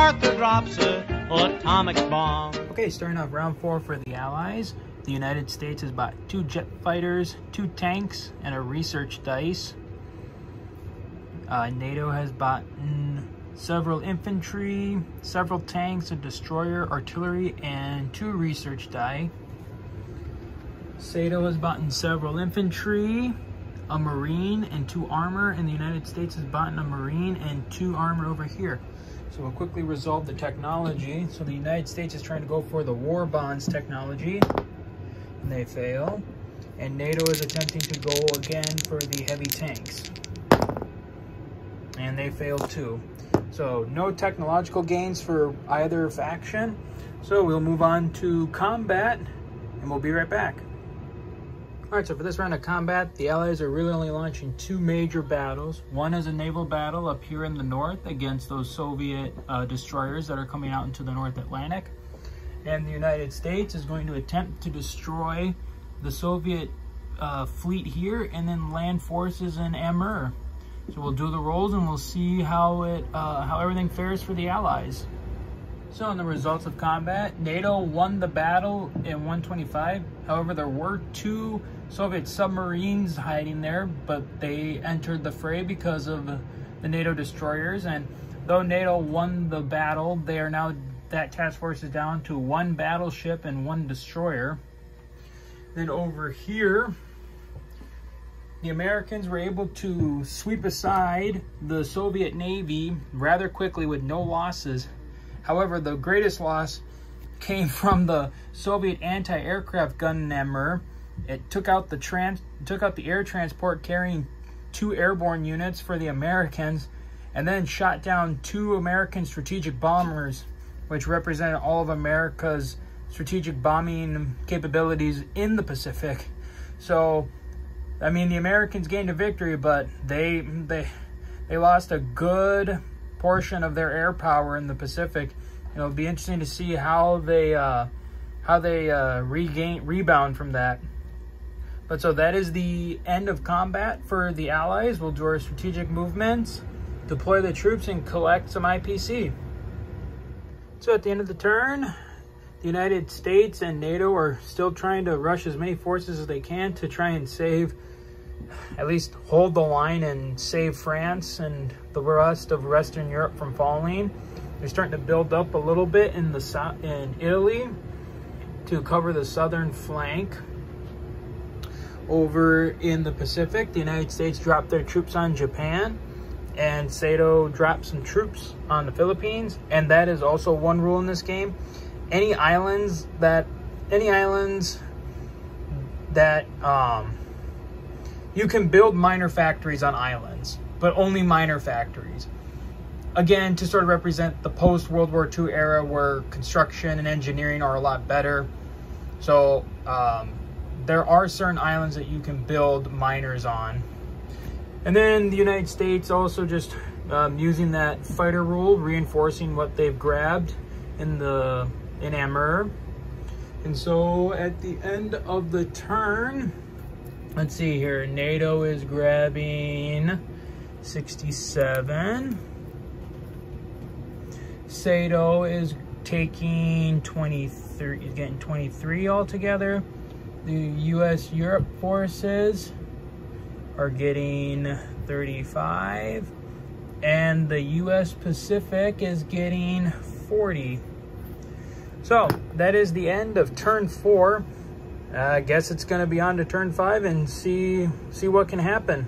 MacArthur drops an atomic bomb. Okay, starting off round 4 for the Allies. The United States has bought 2 jet fighters, 2 tanks, and a research dice. NATO has bought several infantry, several tanks, a destroyer, artillery, and 2 research die. SATO has bought several infantry, a marine, and 2 armor, and the United States has bought a marine and 2 armor over here. So we'll quickly resolve the technology. So the United States is trying to go for the war bonds technology, and they fail. And NATO is attempting to go again for the heavy tanks, and they fail too. So no technological gains for either faction. So we'll move on to combat, and we'll be right back. All right, so for this round of combat, the Allies are really only launching 2 major battles. One is a naval battle up here in the north against those Soviet destroyers that are coming out into the North Atlantic. And the United States is going to attempt to destroy the Soviet fleet here and then land forces in Amur. So we'll do the rolls and we'll see how everything fares for the Allies. So in the results of combat, NATO won the battle in 125. However, there were 2 Soviet submarines hiding there, but they entered the fray because of the NATO destroyers. And though NATO won the battle, they are now, that task force is down to 1 battleship and 1 destroyer. Then over here, the Americans were able to sweep aside the Soviet Navy rather quickly with no losses. However, the greatest loss came from the Soviet anti-aircraft gun in Amur. It took out the air transport carrying 2 airborne units for the Americans, and then shot down 2 American strategic bombers, which represented all of America's strategic bombing capabilities in the Pacific. So, I mean, the Americans gained a victory, but they lost a good portion of their air power in the Pacific. It'll be interesting to see how they rebound from that. But so that is the end of combat for the Allies. We'll do our strategic movements, deploy the troops, and collect some IPC. So at the end of the turn, the United States and NATO are still trying to rush as many forces as they can to try and save, at least hold the line and save France and the rest of Western Europe from falling. They're starting to build up a little bit in Italy to cover the southern flank. Over in the Pacific, the United States dropped their troops on Japan, and SATO dropped some troops on the Philippines. And that is also one rule in this game: any islands that you can build minor factories on islands, but only minor factories. Again, to sort of represent the post-World War II era where construction and engineering are a lot better. So there are certain islands that you can build miners on. And then the United States also just using that fighter rule, reinforcing what they've grabbed in Amur. And so at the end of the turn, let's see here, NATO is grabbing 67. SATO is taking 23, is getting 23 altogether. The U.S. Europe forces are getting 35. And the U.S. Pacific is getting 40. So that is the end of turn 4. I guess it's going to be on to turn 5 and see what can happen.